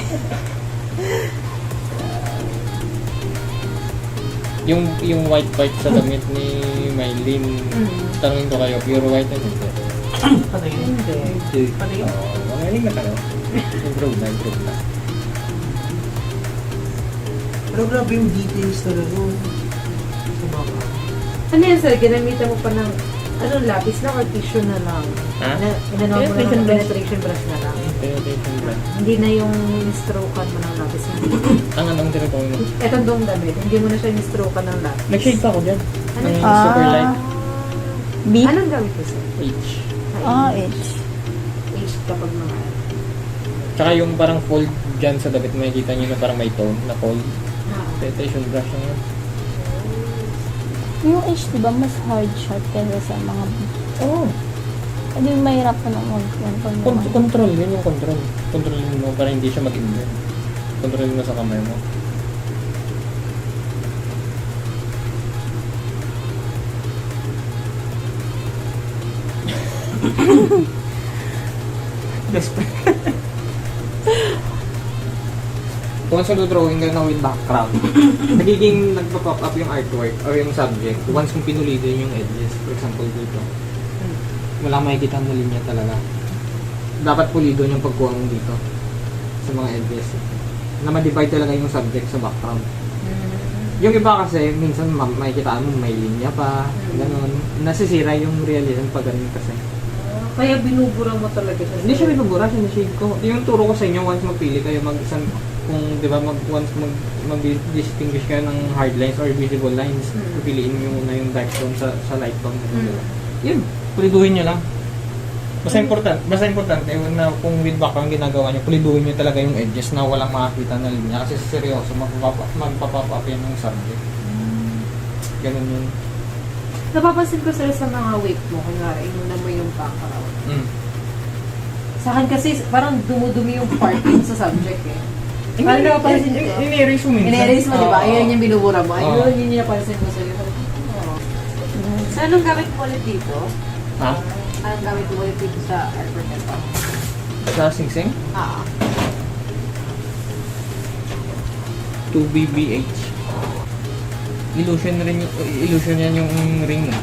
Yung white part sa damit ni Mylene, tanongin ko kayo, pure white na hindi? Patay yun. Hindi. Patay yun. Magaling na tayo. Improve na. Pero grabe yung details talaga. Sa baka. Ano yan, sir? Ginamitan mo pa ng anong lapis lang or tissue na lang? Ha? Inano mo na Penetration ng brush. penetration brush na lang? Penetration brush. Hindi na yung strokean mo ng lapis. Ang anong tinatawag mo? Etong dong damit, hindi mo na siya strokean ng lapis. Nag-shade pa ako dyan. Ano Ng yun? super light. B? Anong gamit ko, sir? H. H. H kapag mga Tsaka yung parang fold dyan sa damit, makikita nyo na parang may tone na fold. Penetration brush na yun. Yung H, diba, mas hard shot kaysa sa mga B. Oo. Hindi mahirap pa naman. Control, yun yung control. Controlin mo para hindi siya mag-invent. Controlin mo sa kamay mo. Best friend. Once drawing ka na with background, nagiging nagpa-pop up yung artwork or yung subject once kung pinulido yung edges. For example dito. Wala makikita mo linya talaga. Dapat pulido yung pagkuha mo dito sa mga edges. Na ma-divide talaga yung subject sa background. Yung iba kasi, minsan makikita mo may linya pa, gano'n. Nasisira yung realism pag ganun kasi. Kaya binubura mo talaga siya. Hindi siya binubura, sinashade ko. Yung turo ko sa inyo, once magpili kayo, kung di ba, once mag-distinguish kayo ng hard lines or visible lines, pipiliin nyo muna yung dark tone sa light tone. Yun, puliduhin nyo lang. Basta importante na kung with background ginagawa nyo, puliduhin nyo talaga yung edges na walang makakita na linya. Kasi seryoso, magpapap up yan yung subject. Ganun yun. Napapansin ko sir sa mga wake mo, kunwari, inuna mo yung background. Sa akin kasi, parang dumudumi yung part yung sa subject eh. Parang napapansin ko. In-erase mo minsan. In-erase mo, di ba? Ayun yung binubura mo. Oo. Ayun yung napansin ko sa'yo. So, anong gamit mo ulit dito? Ha? Anong gamit mo ulit dito sa artwork ito? Sa Sing Sing? 2BBH. Illusion yan yung ring mo.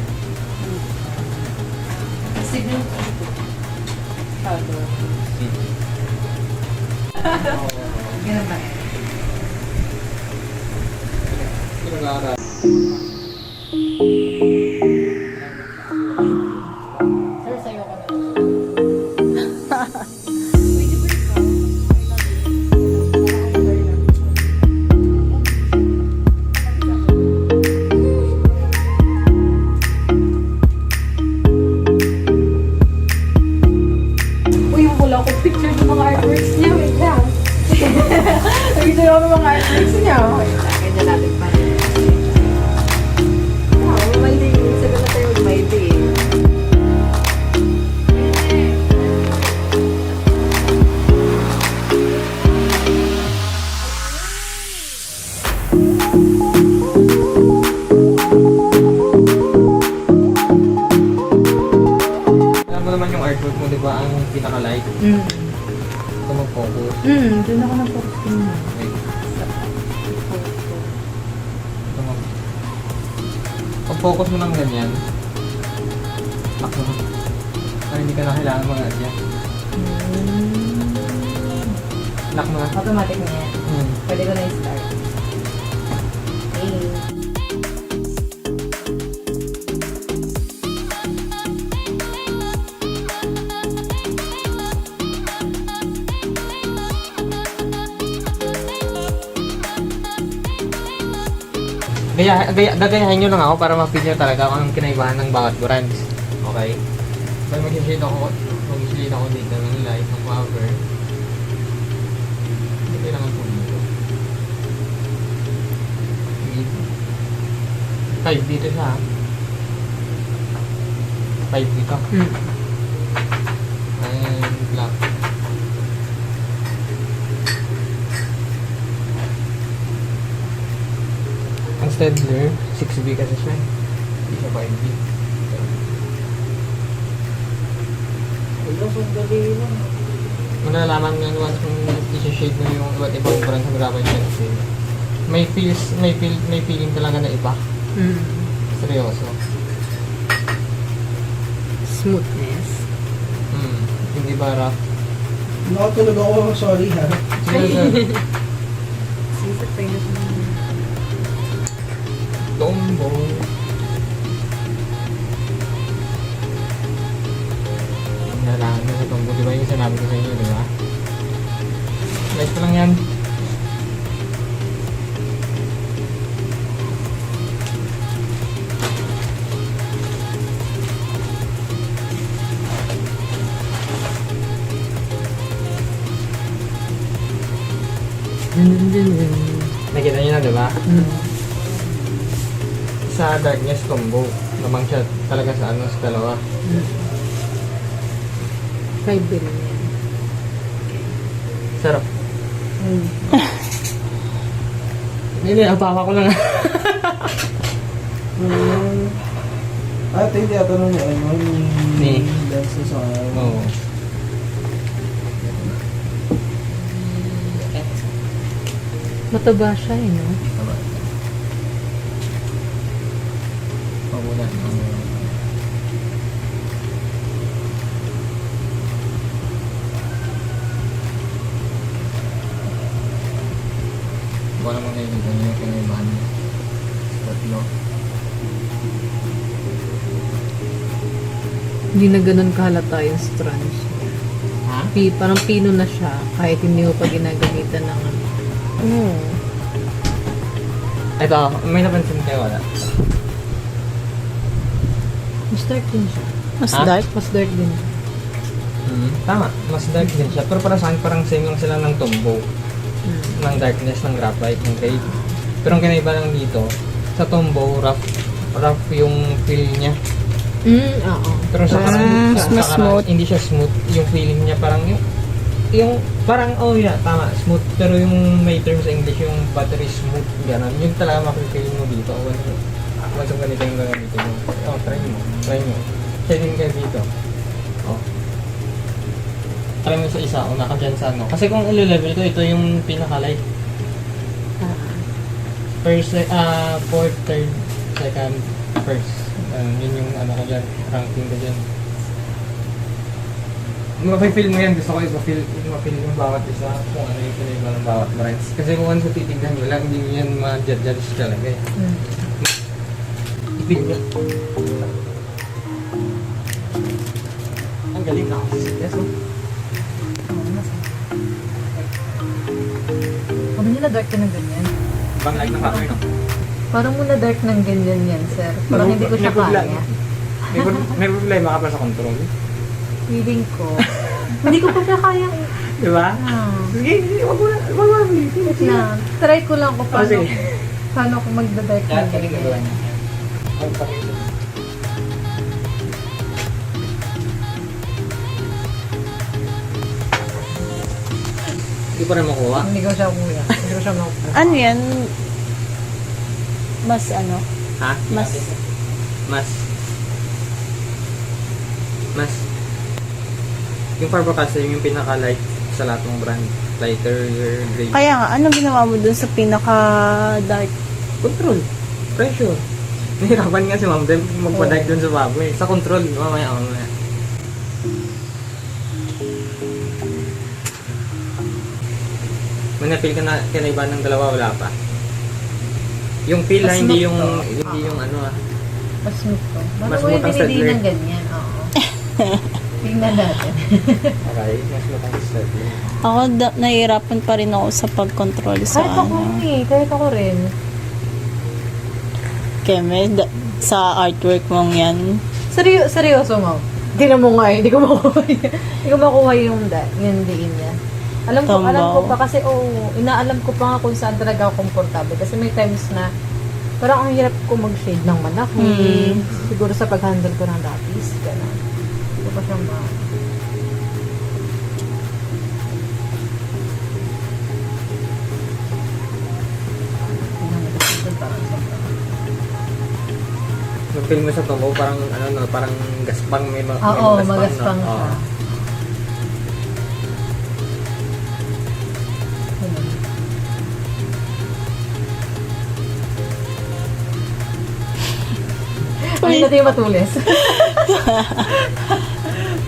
Signal shadow. Ganun ba? Pinag-aaral. Sir, sa'yo ko na. Uy, wala ko picture ng mga artworks niya. Wait lang. Picture ako ng mga artworks niya. Wait lang. Ganyan natin pa. Maldi. Sabi na tayo maldi. Alam mo naman yung artwork mo, di ba? Ang pinaka-light. Ito mag-focus. Doon ako nag-focus ko na. Wait. Ito pag-focus mo ng ganyan, lock mo na. Para hindi ka na kailangan mga adya. Lock mo na. Automatic na yan. Pwede ko na i-start. Okay. Gagayahin nyo lang ako para ma-feel nyo talaga kung anong kinaibahan ng bawat brands. Okay? Dahil mag-shade ako dito ng light, ng cover. Hindi kailangan po dito. 5 dito siya. 5 dito. And black. Ang Stedler, 6B kasi siya. Hindi siya 5B. Malalaman nga once kung i-shade mo yung iba't ibang brand sa graphite pencil. May feeling talaga na iba. Seryoso. Smoothness. Hindi ba rough? Nakatulog ako, sorry ha. Seryoso. Sisip pa yun. Tombo. Nalaman mo sa tombo. Di ba yung sinabi ko sa inyo, di ba? Like ko lang yan. Nakita niyo na, di ba? Sa darkness combo, namang siya talaga sa ano, sa dalawa. 5 billion. Sarap. Hindi, apawa ko lang. Ate, hindi ako nung ano, Ni? dance sa Oo. Mataba siya eh, no? Muna. Bukan naman kayo dito niyo kinaibahan niyo. Tatlo. Hindi na ganun kahalata yung strands. Ha? Parang pino na siya kahit hindi mo pa ginagamitan ng ano. Ito, may napansin kayo wala? Mas dark din siya. Mas Ha? dark. Mas dark din siya. Tama, mas dark din siya. Pero para sa akin, parang same lang sila ng tumbo. Ng darkness, ng graphite, ng grade. Pero ang kinaiba lang dito, sa tumbo, rough yung feel niya. Oo. Pero sa karang, mas sa smooth. hindi siya smooth. Yung feeling niya parang yung parang, oh yeah, tama, smooth. Pero yung may term sa English, yung buttery smooth, gano'n. Yun talaga makikita mo dito. Once yung ganito yung gagamitin mo. Oh, try mo. Try din kayo dito. Oh. Try mo sa isa, una ka dyan sa ano. Kasi kung ilo-level ko, ito yung pinaka-light. First, fourth, third, second, first. Yun yung ano ko dyan, ranking ko dyan. Mapifeel mo yan, gusto ko mapifeel yung bawat isa kung ano yung pinaiba ng bawat brands. Kasi kung ano sa titignan mo lang, hindi mo yan ma-judge talaga eh. I-feel mo. Ang galing na. Yes, oh. Sabi nila dark ka ng ganyan. Ibang light ng pattern, no? Parang muna dark ng ganyan yan, sir. Parang hindi ko siya kaya. May problema ka pa sa control. Feeling ko. Hindi ko pa siya kaya. Di ba? Sige, wag mo na. Wait lang. Try ko lang kung paano, sige. paano ko magda-dark ng ganyan. Hindi pa rin makuha. Hindi ko siya kuya. Hindi ko siya makuha. Ano yan? Mas ano? Ha? Mas... Mas. Yung Faber-Castell yung pinaka-light sa lahat ng brand. Lighter, gray. Kaya nga, anong ginawa mo dun sa pinaka-dark? Control. Pressure. Nahirapan nga si Ma'am Deb magpa-dark dun sa babo eh. Sa control. Mamaya. May na-feel ka na kinaiba ng dalawa, wala pa. Yung feel na Mas hindi smooth yung, to. hindi yung ano ah. Mas smooth to. Mas Mas smooth ang smooth Stadler. ng ganyan. Oo. Tingnan natin. Okay, mas matang Stadler. Ako, nahihirapan pa rin ako sa pag-control sa Kahit ako ano. kahit ako rin. Keme, sa artwork mong yan. Seryoso mo. Tingnan mo nga hindi ko makuha. Hindi ko makuha yung diin niya. Alam ko Tambaw. pa kasi inaalam ko pa nga kung saan talaga ako komportable. Kasi may times na parang ang hirap ko mag-shade ng manaki. Siguro sa pag-handle ko ng lapis. Gano'n. Hindi ko pa siya Yung feel mo sa tumbo, parang ano no, parang gaspang may Oo, magaspang, magaspang no? siya. Oo. Ay, natin yung matulis.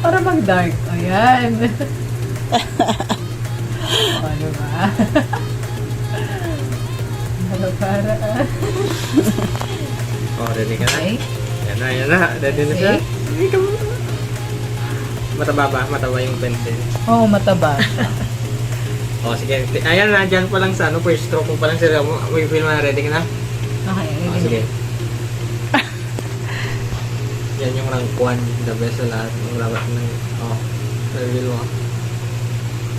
Para mag-dark. Ayan. Ano ba? Ano para? Oh, ready ka na? Okay. Yan na. Ready na siya? Sige ka muna. Mataba ba? Mataba yung pencil. Oo, mataba. Oh, sige. Ayan na, dyan pa lang sa ano, first stroke mo pa lang sila mo. May feel mo na, ready ka na? Okay, Oh, sige. Yan yung rank 1, the best sa lahat. Yung labat ng, reveal mo.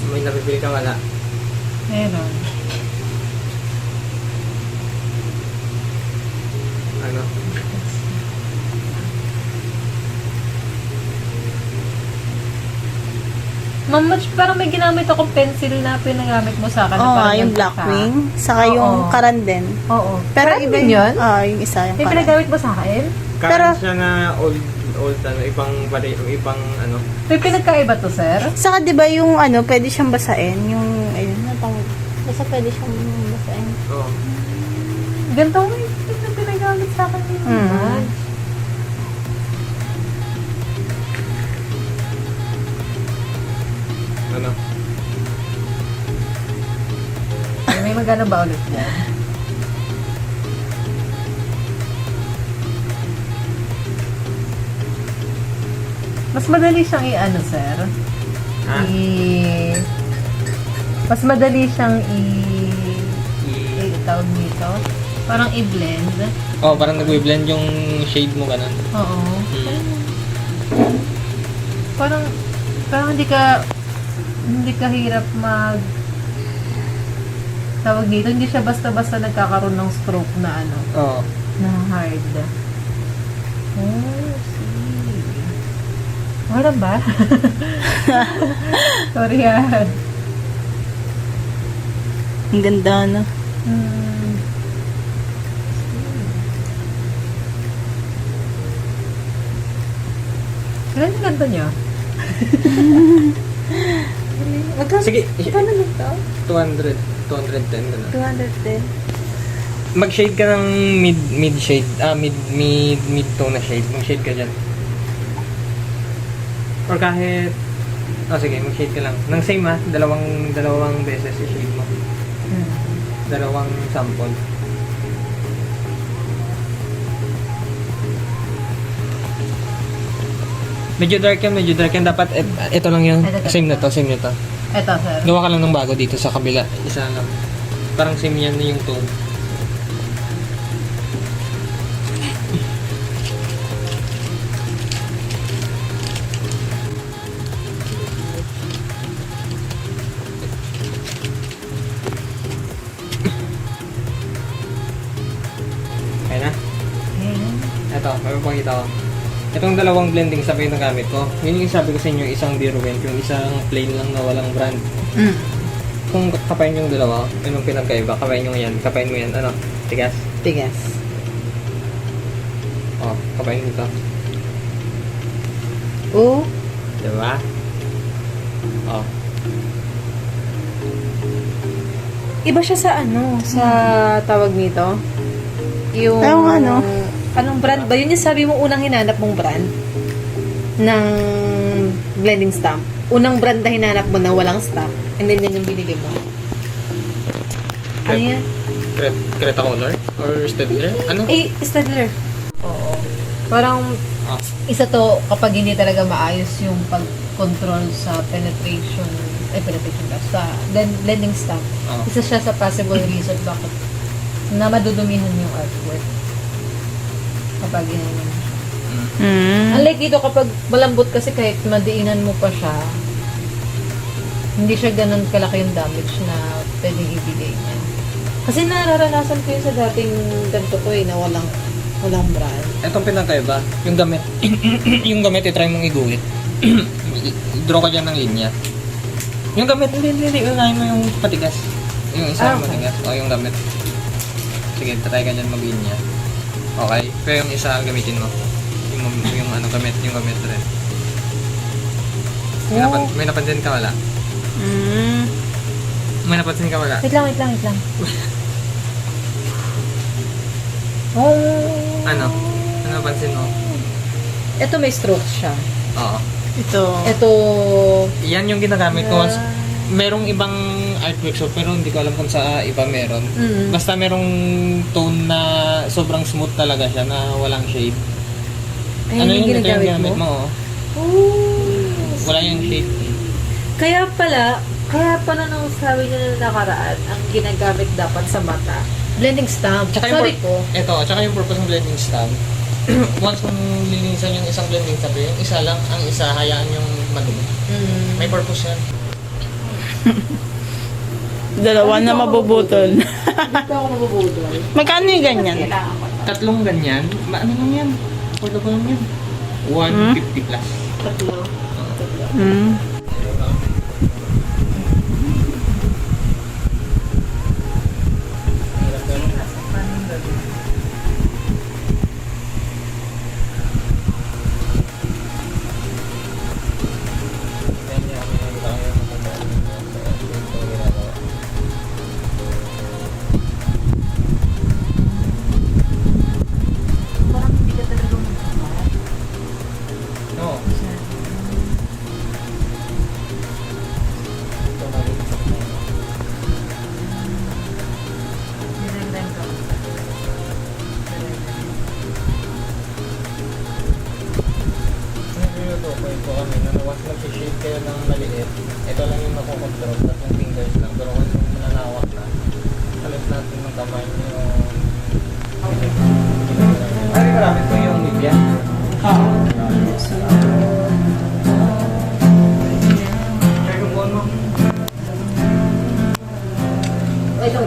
May napipil ka wala. Meron. Ano? Ma'am, parang may ginamit akong pencil na pinagamit mo sa akin. na Oo nga, parang yung ganito Blackwing. Saka Oo. yung Karanden. Oo. Pero Parang iba din yun? yung isa yung May Karanden. pinagamit mo sa akin? Pero- siya na old ibang ano. May pinagkaiba to, sir? Saka 'di ba yung ano, pwede siyang basain, yung ayun, natawag. Basta pwede siyang basain. Oo. Ganito yung pinagamit sa akin yung badge. Ano? May magana ba ulit yan? Mas madali siyang i-ano, sir? Ha? Mas madali siyang tawag dito. Parang i-blend. Oh, parang nag-blend yung shade mo ganun. Oo. Mm. Parang hindi ka hirap tawag dito, hindi siya basta-basta nagkakaroon ng stroke na ano, Oo. na hard. Oh, see. Wala ba? Sorry yan. Ang ganda, no? Hmm. Kailan yung ganito niya? Magkano? Sige, Magkano nito? 210 ganun. 210. Mag-shade ka ng mid shade, mid tone na shade. Mag-shade ka dyan. Or kahit, sige, mag-shade ka lang. Nang same dalawang beses i-shade mo. Dalawang sample. Medyo dark yan. Dapat, ito lang yung same na to. Ito, sir. Gawa ka lang ng bago dito sa kabila. Isa lang. Parang same yan na yung tone. Okay na? Ito, may papakita ko. Itong dalawang blending sabay na gamit ko. Yun yung sabi ko sa inyo, isang Derwent, yung isang plain lang na walang brand. Kung kapain yung dalawa, yun yung pinagkaiba. Kapain mo yan. Ano? Tigas. Tigas. Oh, kapain mo ito. Oh. Diba? Oh. Iba siya sa ano? Sa tawag nito? Yung... Yung ano? Anong brand ba? Yun yung sabi mo unang hinanap mong brand ng blending stamp. Unang brand na hinanap mo na walang stock. And then yan yung binili mo. Ano yan? Creta Color? Or Stedler? Ano? Stedler. Oo. Parang isa to kapag hindi talaga maayos yung pag-control sa penetration sa blending stamp. Isa siya sa possible reason bakit na madudumihan yung artwork kapag yan. Unlike dito kapag malambot kasi kahit madiinan mo pa siya, hindi siya ganun kalaki yung damage na pwedeng ibigay niya. Kasi nararanasan ko yun sa dating ganito ko na walang brand. Itong pinagkaiba, yung gamit. Yung gamit, itry mong iguhit. Draw ka dyan ng linya. Yung gamit, hindi. Unahin mo yung patigas. Yung isa yung matigas. O, yung gamit. Sige, try ka dyan mag-linya. Okay? Pero yung isa, gamitin mo. Yung ano, gamit rin. May napansin ka wala? May napansin ka wala? Wait lang. Oh. Ano? Ano napansin mo? Ito may stroke siya. Oo. Ito Yan yung ginagamit ko. Merong ibang artwork so, pero hindi ko alam kung sa iba meron. Basta merong tone na sobrang smooth talaga siya na walang shade. Ayun yung ito ginagamit mo? Wala yung shade. Kaya pala nung sabi niya na nakaraan, ang ginagamit dapat sa mata, blending stamp. Tsaka Sabi ko, tsaka yung purpose ng blending stamp. Once kung lilinisan yung isang blending stamp, yung isa lang, ang isa hayaan yung madumi. May purpose yan. Dalawa na mabubutol. dito ako mabubudol. Magkano yung ganyan? Tatlong ganyan, ano lang yan? Affordable lang yan. 150 plus. Tatlo. point po kami na once mag-shape kayo ng maliit, ito lang yung makokontrol, tatlong fingers lang. Pero kung mananawak na, halos natin ng kamay yung... Ay, marami po yung Nivea. Try kung buwan mo. Ito.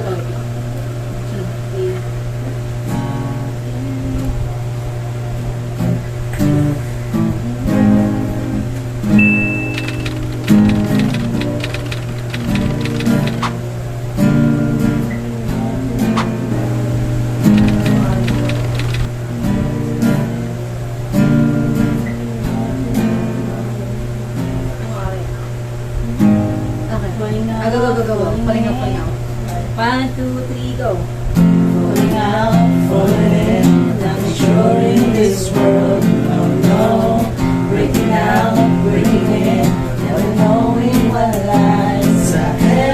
Go. Palingaw. 1, 2, 3, go. Falling out, falling in, I'm sure in this world, no. Breaking out, breaking in, never knowing what lies ahead.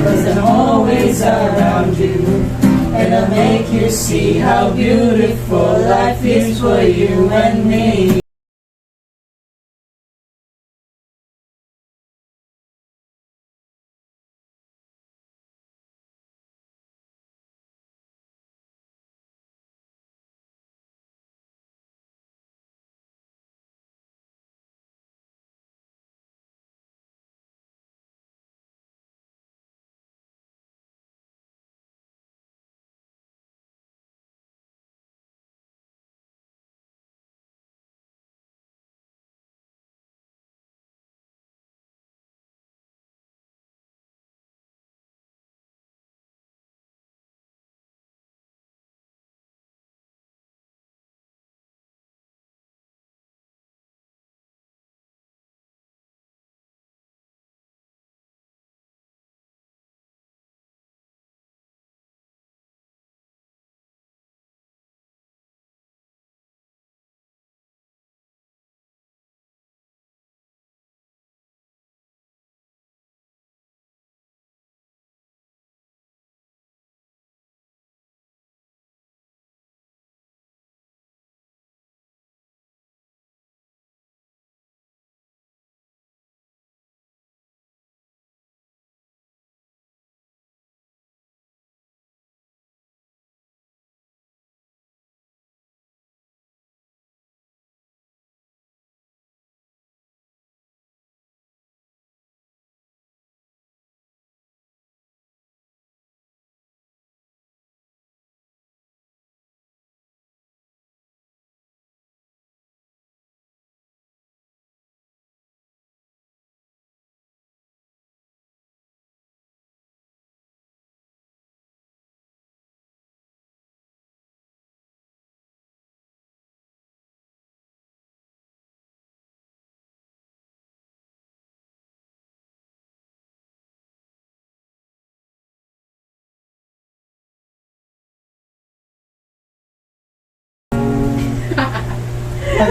Cause I'm always around you, and I'll make you see how beautiful life is for you and me.